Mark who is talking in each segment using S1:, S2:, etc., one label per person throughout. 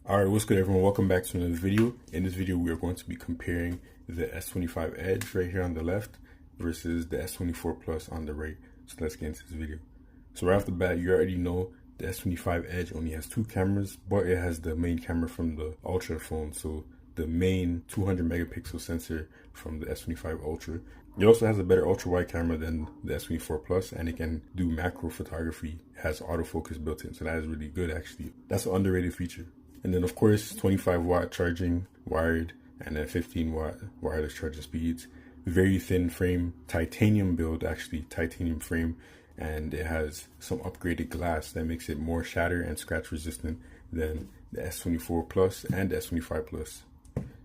S1: Alright, what's good everyone? Welcome back to another video. In this video, we are going to be comparing the S25 Edge right here on the left versus the S24 Plus on the right. So let's get into this video. So right off the bat, you already know the S25 Edge only has two cameras, but it has the main camera from the Ultra phone. So the main 200 megapixel sensor from the S25 Ultra. It also has a better ultra wide camera than the S24 Plus, and it can do macro photography. It has autofocus built in, so that is really good actually. That's an underrated feature. And then of course 25-watt charging wired, and then 15-watt wireless charging speeds. Very thin frame, titanium build actually, titanium frame, and it has some upgraded glass that makes it more shatter and scratch resistant than the S24 Plus and the S25 Plus.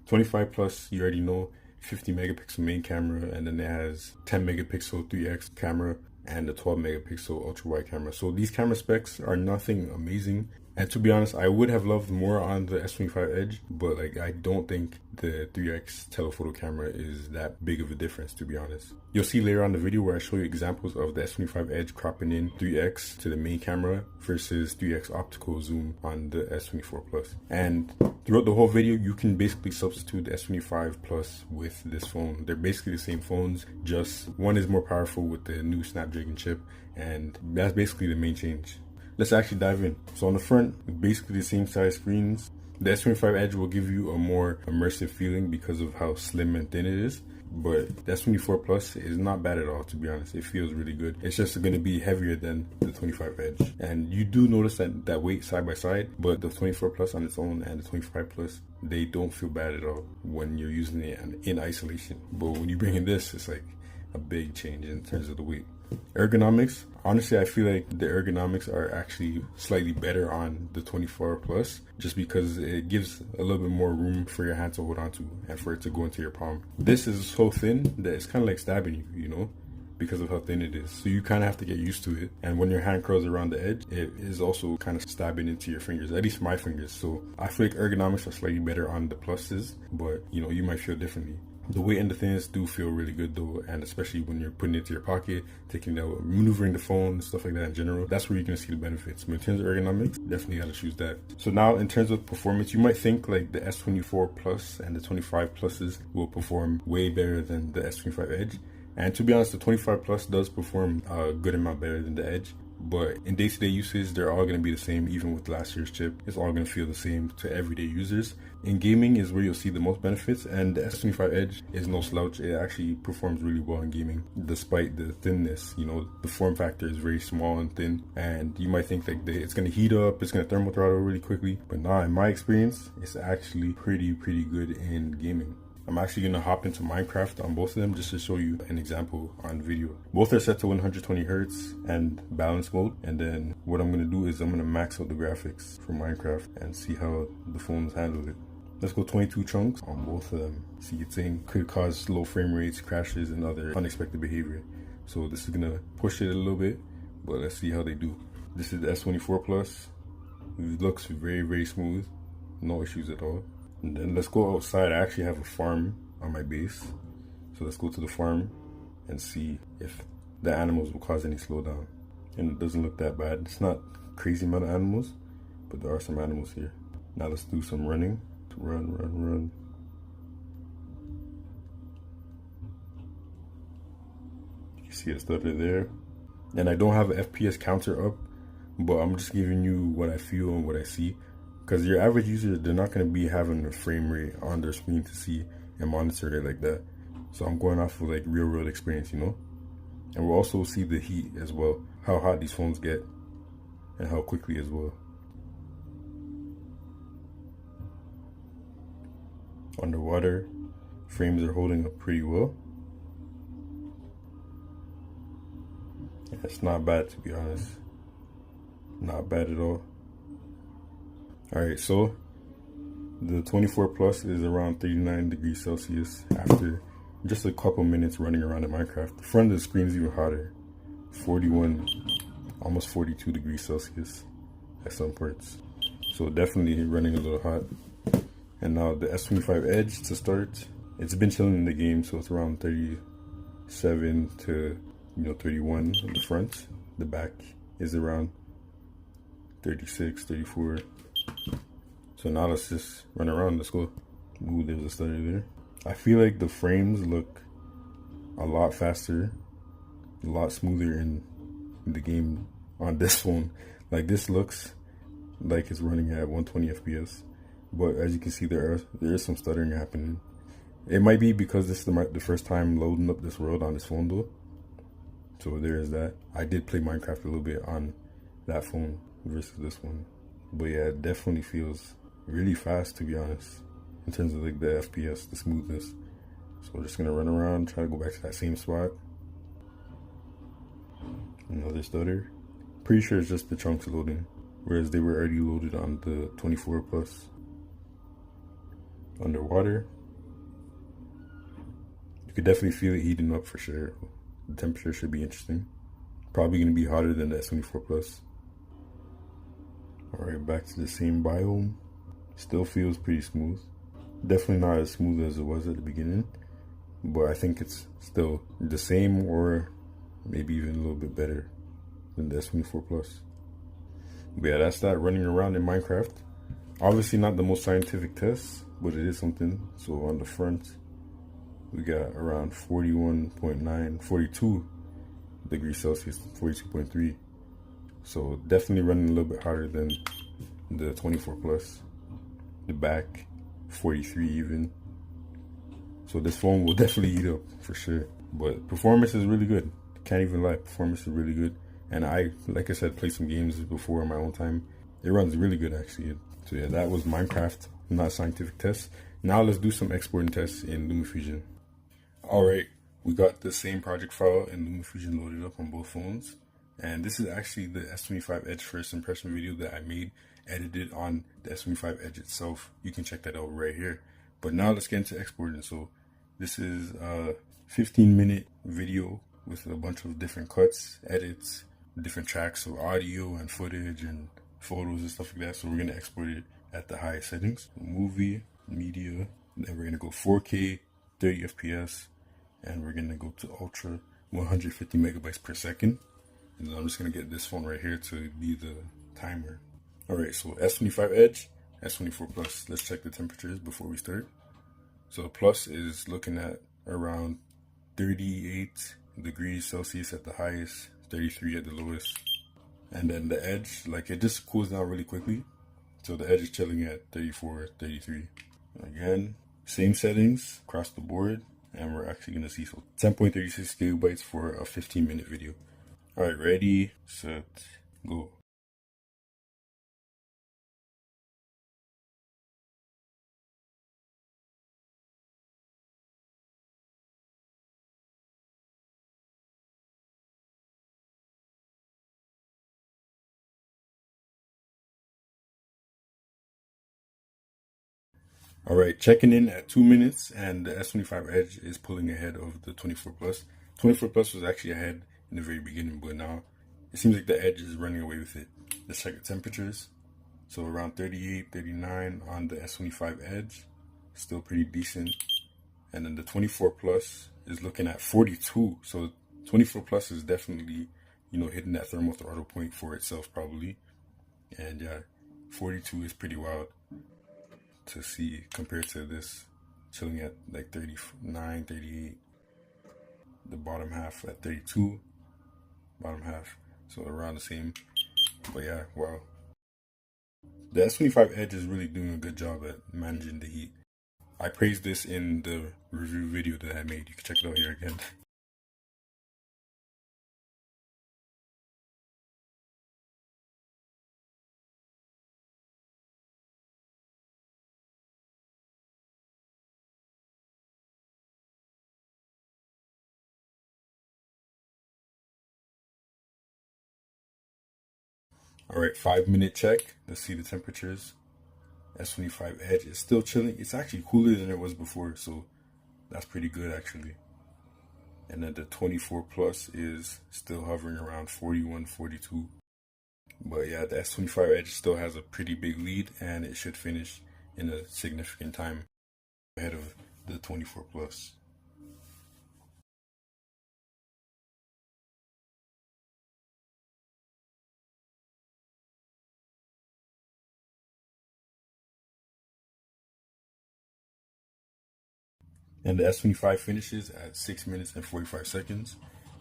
S1: 25 Plus, you already know, 50 megapixel main camera, and then it has 10 megapixel 3x camera and a 12 megapixel ultra wide camera. So these camera specs are nothing amazing. And to be honest, I would have loved more on the S25 Edge, but like I don't think the 3x telephoto camera is that big of a difference, to be honest. You'll see later on the video where I show you examples of the S25 Edge cropping in 3x to the main camera versus 3x optical zoom on the S24 Plus. And throughout the whole video, you can basically substitute the S25 Plus with this phone. They're basically the same phones, just one is more powerful with the new Snapdragon chip, and that's basically the main change. Let's actually dive in. So on the front, basically the same size screens. The S25 Edge will give you a more immersive feeling because of how slim and thin it is. But the S24 Plus is not bad at all, to be honest. It feels really good. It's just going to be heavier than the 25 Edge. And you do notice that weight side by side, but the 24 Plus on its own and the 25 Plus, they don't feel bad at all when you're using it in isolation. But when you bring in this, it's like a big change in terms of the weight. Ergonomics, honestly I feel like the ergonomics are actually slightly better on the 24 Plus, just because it gives a little bit more room for your hand to hold on to and for it to go into your palm. This is so thin that it's kind of like stabbing you, you know, because of how thin it is. So you kind of have to get used to it. And when your hand curls around the edge, it is also kind of stabbing into your fingers, at least my fingers. So I feel like ergonomics are slightly better on the pluses, but you know, you might feel differently. The weight and the thinness do feel really good though, and especially when you're putting it into your pocket, taking it out, maneuvering the phone, stuff like that in general, that's where you're gonna see the benefits. But in terms of ergonomics, definitely gotta choose that. So now in terms of performance, you might think like the S24 Plus and the 25 Pluses will perform way better than the S25 Edge. And to be honest, the 25 Plus does perform a good amount better than the Edge. But in day-to-day usage, they're all going to be the same. Even with last year's chip, it's all going to feel the same to everyday users. In gaming is where you'll see the most benefits, and the S25 Edge is no slouch. It actually performs really well in gaming despite the thinness. You know, the form factor is very small and thin, and you might think that it's going to heat up, it's going to thermal throttle really quickly, but nah, in my experience, it's actually pretty good in gaming. I'm actually going to hop into Minecraft on both of them just to show you an example on video. Both are set to 120 Hertz and balance mode. And then what I'm going to do is I'm going to max out the graphics for Minecraft and see how the phones handle it. Let's go 22 chunks on both of them. See, it's saying could cause low frame rates, crashes, and other unexpected behavior. So this is going to push it a little bit, but let's see how they do. This is the S24 Plus. It looks very smooth. No issues at all. And then let's go outside. I actually have a farm on my base. So let's go to the farm and see if the animals will cause any slowdown. And it doesn't look that bad. It's not crazy amount of animals, but there are some animals here. Now let's do some running. Run. You see it started there. And I don't have an FPS counter up, but I'm just giving you what I feel and what I see. Because your average user, they're not going to be having a frame rate on their screen to see and monitor it like that. So I'm going off of like real world experience, you know. And we'll also see the heat as well, how hot these phones get and how quickly as well. Underwater, frames are holding up pretty well. It's not bad, to be honest. Not bad at all. Alright, so the 24 Plus is around 39 degrees Celsius after just a couple minutes running around in Minecraft. The front of the screen is even hotter. 41, almost 42 degrees Celsius at some parts. So definitely running a little hot. And now the S25 Edge to start. It's been chilling in the game, so it's around 37 to 31 on the front. The back is around 36, 34. So now let's just run around. Let's go. Ooh, there's a stutter there. I feel like the frames look a lot faster, a lot smoother in the game on this phone. Like this looks like it's running at 120 FPS, but as you can see, there is some stuttering happening. It might be because this is the first time loading up this world on this phone though. So there is that. I did play Minecraft a little bit on that phone versus this one. But yeah, it definitely feels really fast, to be honest, in terms of like the FPS, the smoothness. So we're just gonna run around, try to go back to that same spot. Another stutter. Pretty sure it's just the chunks loading, whereas they were already loaded on the 24 Plus. Underwater. You could definitely feel it heating up for sure. The temperature should be interesting. Probably gonna be hotter than the S24 Plus. Alright, back to the same biome. Still feels pretty smooth. Definitely not as smooth as it was at the beginning, but I think it's still the same or maybe even a little bit better than the S24 Plus. But yeah, that's that running around in Minecraft. Obviously not the most scientific test, but it is something. So on the front, we got around 41.9, 42 degrees Celsius, 42.3. So definitely running a little bit hotter than the 24 Plus. The back, 43 even. So this phone will definitely heat up for sure. But performance is really good. Can't even lie, performance is really good. And I, like I said, played some games before on my own time. It runs really good actually. So yeah, that was Minecraft, not scientific tests. Now let's do some exporting tests in LumaFusion. Alright, we got the same project file in LumaFusion loaded up on both phones. And this is actually the S25 Edge first impression video that I made, edited on the S25 Edge itself. You can check that out right here. But now let's get into exporting. So this is a 15-minute video with a bunch of different cuts, edits, different tracks of audio and footage and photos and stuff like that. So we're gonna export it at the highest settings. Movie, media, then we're gonna go 4K, 30 FPS, and we're gonna go to ultra, 150 megabytes per second. And then I'm just gonna get this phone right here to be the timer. Alright, so S25 Edge, S24 Plus. Let's check the temperatures before we start. So the Plus is looking at around 38 degrees Celsius at the highest, 33 at the lowest. And then the Edge, like it just cools down really quickly. So the Edge is chilling at 34, 33. Again, same settings across the board. And we're actually gonna see so 10.36 gigabytes for a 15-minute video. Alright, ready, set, go. Alright, checking in at 2 minutes, and the S25 Edge is pulling ahead of the 24 Plus. 24 Plus was actually ahead in the very beginning, but now it seems like the Edge is running away with it. Let's check the temperatures. So around 38, 39 on the S25 Edge, still pretty decent. And then the 24 Plus is looking at 42. So 24 Plus is definitely, hitting that thermal throttle point for itself probably. And yeah, 42 is pretty wild to see compared to this chilling at like 39, 38. The bottom half at 32, bottom half. So around the same. But yeah, wow. The S25 Edge is really doing a good job at managing the heat. I praised this in the review video that I made. You can check it out here again. Alright, 5-minute check. Let's see the temperatures. S25 Edge is still chilling. It's actually cooler than it was before, so that's pretty good actually. And then the 24 Plus is still hovering around 41, 42. But yeah, the S25 Edge still has a pretty big lead, and it should finish in a significant time ahead of the 24 Plus. And the S25 finishes at 6 minutes and 45 seconds.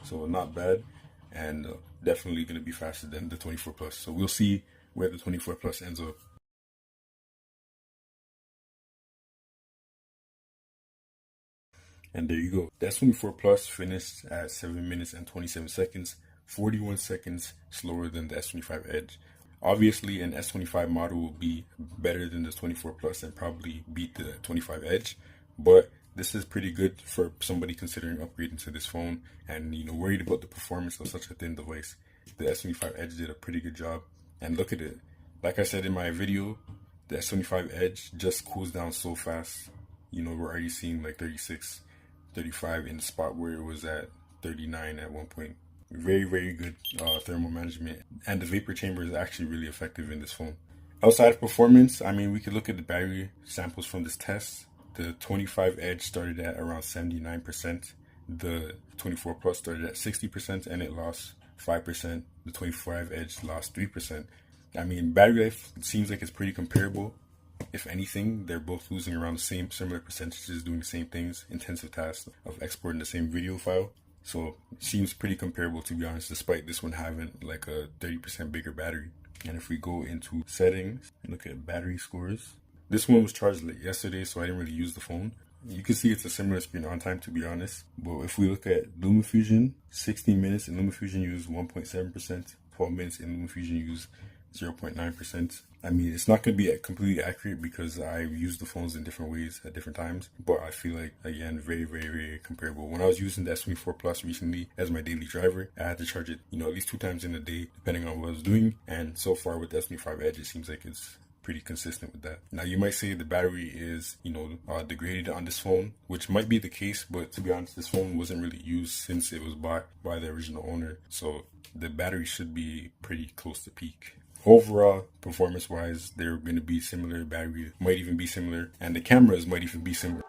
S1: So not bad, and definitely going to be faster than the 24 Plus. So we'll see where the 24 Plus ends up. And there you go. The S24 Plus finished at 7 minutes and 27 seconds, 41 seconds slower than the S25 Edge. Obviously, an S25 model will be better than the 24 Plus and probably beat the 25 Edge, but this is pretty good for somebody considering upgrading to this phone and worried about the performance of such a thin device. The S25 Edge did a pretty good job, and look at it. Like I said in my video, the S25 Edge just cools down so fast. We're already seeing like 36, 35 in the spot where it was at 39 at one point. Very, very good thermal management, and the vapor chamber is actually really effective in this phone. Outside of performance, I mean, we could look at the battery samples from this test. The 25 Edge started at around 79%. The 24 Plus started at 60% and it lost 5%. The 25 Edge lost 3%. I mean, battery life seems like it's pretty comparable. If anything, they're both losing around the same similar percentages, doing the same things, intensive tasks of exporting the same video file. So it seems pretty comparable, to be honest, despite this one having like a 30% bigger battery. And if we go into settings, look at battery scores. This one was charged late yesterday, so I didn't really use the phone. You can see it's a similar screen on time, to be honest. But if we look at LumaFusion, 16 minutes in LumaFusion used 1.7%, 12 minutes in LumaFusion used 0.9%. I mean, it's not going to be completely accurate because I use the phones in different ways at different times, but I feel like, again, very, very, very comparable. When I was using the S24 Plus recently as my daily driver, I had to charge it, at least 2 times in a day, depending on what I was doing. And so far with the S25 Edge, it seems like it's pretty consistent with that. Now, you might say the battery is, degraded on this phone, which might be the case, but to be honest, this phone wasn't really used since it was bought by the original owner. So the battery should be pretty close to peak. Overall, performance-wise, they're going to be similar. Battery might even be similar, and the cameras might even be similar.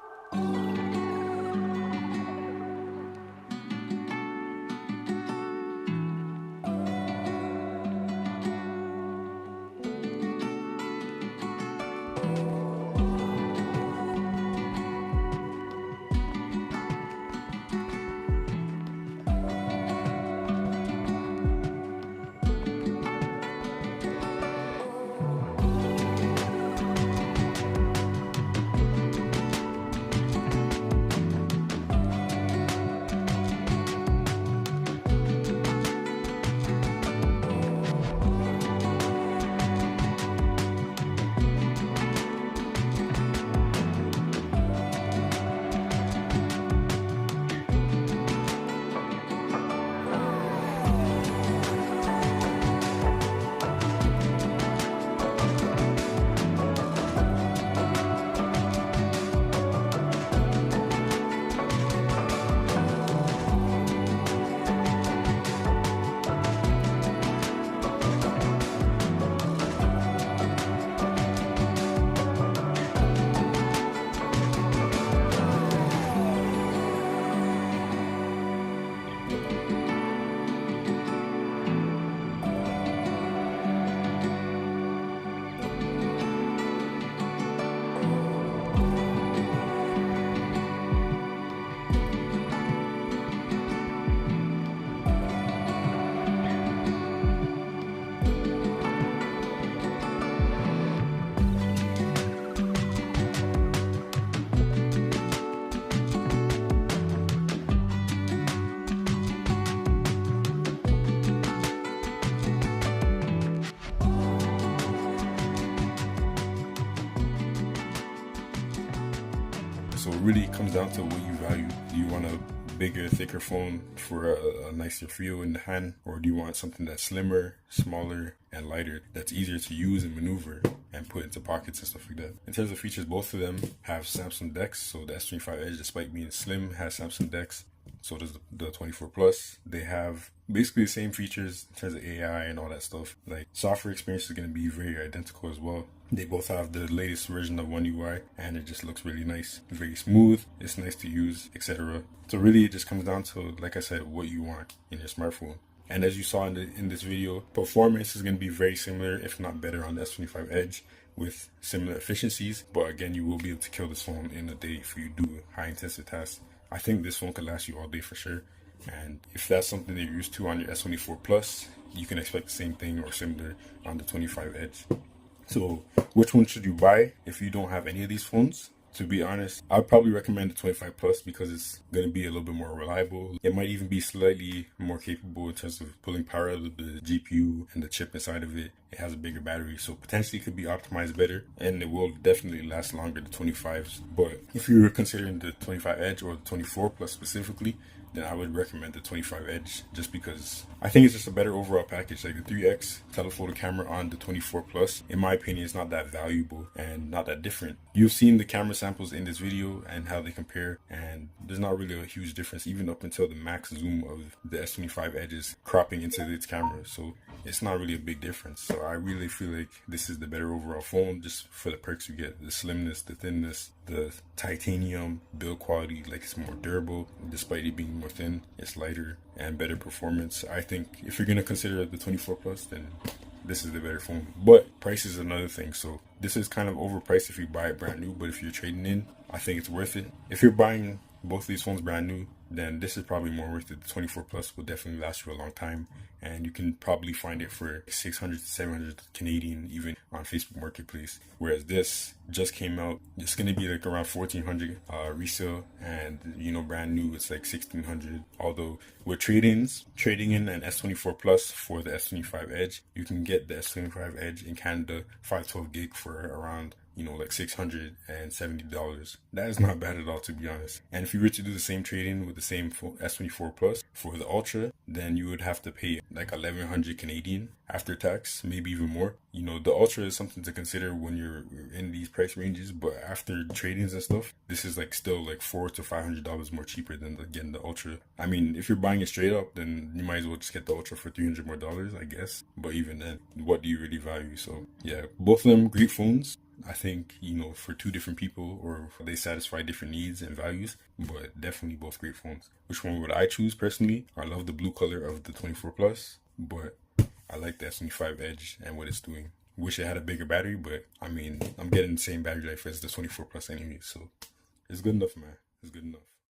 S1: So it really comes down to what you value. Do you want a bigger, thicker phone for a nicer feel in the hand, or do you want something that's slimmer, smaller, and lighter, that's easier to use and maneuver and put into pockets and stuff like that? In terms of features, both of them have Samsung DeX. So the S25 Edge, despite being slim, has Samsung DeX. So does the 24 Plus. They have basically the same features in terms of AI and all that stuff. Like, software experience is going to be very identical as well. They both have the latest version of One UI, and it just looks really nice, very smooth, it's nice to use, etc. So really it just comes down to, like I said, what you want in your smartphone. And as you saw in this video, performance is going to be very similar, if not better, on the S25 Edge, with similar efficiencies. But again, you will be able to kill this phone in a day if you do high intensive tasks. I think this phone could last you all day for sure. And if that's something that you're used to on your S24 Plus, you can expect the same thing or similar on the 25 Edge. So which one should you buy if you don't have any of these phones? To be honest, I'd probably recommend the 25 Plus because it's going to be a little bit more reliable. It might even be slightly more capable in terms of pulling power out of the GPU and the chip inside of it. It has a bigger battery, so potentially it could be optimized better, and it will definitely last longer, the 25s. But if you're considering the 25 Edge or the 24 Plus specifically, then I would recommend the 25 Edge just because I think it's just a better overall package. Like the 3x telephoto camera on the 24 Plus, in my opinion, is not that valuable and not that different. You've seen the camera samples in this video and how they compare, and there's not really a huge difference even up until the max zoom of the S25 Edge is cropping into its camera. So it's not really a big difference. So I really feel like this is the better overall phone just for the perks you get: the slimness, the thinness, the titanium build quality. Like, it's more durable despite it being more thin. It's lighter and better performance. I think if you're gonna consider the 24 Plus, then this is the better phone. But price is another thing. So this is kind of overpriced if you buy it brand new, but if you're trading in, I think it's worth it. If you're buying both these phones brand new, then this is probably more worth it. The 24 Plus will definitely last you a long time, and you can probably find it for 600 to 700 Canadian even on Facebook Marketplace. Whereas this just came out, it's gonna be like around 1400 resale, and you know, brand new it's like 1600. Although with trading in an S24 Plus for the S25 Edge, you can get the S25 Edge in Canada 512 gig for around, you know, like $670. That is not bad at all, to be honest. And if you were to do the same trade-in with the same S24 Plus for the Ultra, then you would have to pay like 1100 Canadian after tax, maybe even more. You know, the Ultra is something to consider when you're in these price ranges, but after trade-ins and stuff, this is like still like $400 to $500 more cheaper than again the Ultra. I mean, if you're buying it straight up, then you might as well just get the Ultra for $300 more, I guess. But even then, what do you really value? So yeah, both of them great phones. I think, you know, for two different people, or they satisfy different needs and values, but definitely both great phones. Which one would I choose personally? I love the blue color of the 24 Plus, but I like the S25 Edge and what it's doing. Wish it had a bigger battery, but I mean, I'm getting the same battery life as the 24 Plus anyway, so it's good enough, man. It's good enough.